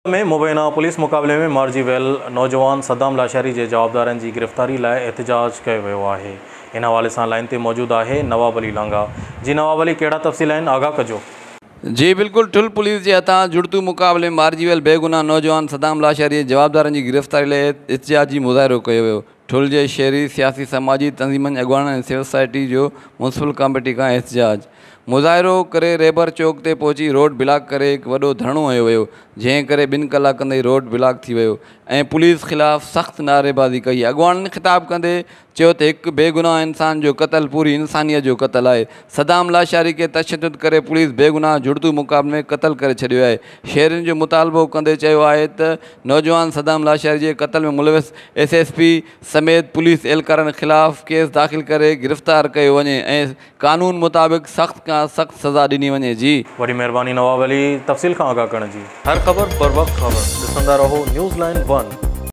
में मुबैना पुलिस मुक़ाबले में मारिजी वियल नौजवान सदाम लाशारी के जवाबदारनि की गिरफ़्तारी लाइ एहतजाज किया वियो आहे। इन हवाले से लाइन ते मौजूद है नवाब अली लांगा। जी नवाब अली, कहिड़ा तफ़सील आहिनि, आगाह कजो। जी बिल्कुल, ठुल पुलिस के हथा जुड़तू मुक़ाबले में मारिजी वियल बेगुनाह नौजवान सदाम लाशारी जवाबदारनि की गिरफ़्तारी लाइ एहतजाजी मुज़ाहिरो कियो वियो। ठुल जे शहरी सियासी समाजी तंज़ीमनि अॻुवाणनि ऐं सिविल सोसाइटी जो म्यूनसिपल कमेटी का एहतजाज मुज़ाहिरो करे रेबर चौक ते पहुची रोड ब्लॉक करे एक वॾो धरणो हयो वियो, जंहिं करे 2 कलाकनि ताईं रोड ब्लॉक थी वियो ऐं पुलिस ख़िलाफ़ सख़्त नारेबाज़ी कई। अॻुवाणनि ख़िताब कंदे चयो त हिकु बेगुनाह इंसान जो क़त्ल पूरी इंसानियत जो क़त्ल आहे। सदाम लाशारी के तशद्दुद करे पुलिस बेगुनाह जुड़तू मुक़ाबले में क़त्ल करे छॾियो आहे। शहरियुनि जो मुतालबो कंदे चयो आहे त नौजवान सदाम लाशारी जे क़त्ल में मुलविस SSP समेत पुलिस एहलकारनि ख़िलाफ़ केस दाख़िल करे गिरफ़्तार कयो वञे ऐं कानून मुताबिक़ सख़्त खां सख़्त सज़ा ॾिनी वञे। जी वॾी महिरबानी नवाब अली, तफ़सील खां आगाह करण जी। हर ख़बर बर वक्त ख़बर ॾिसंदा रहो न्यूज़ लाइन 1।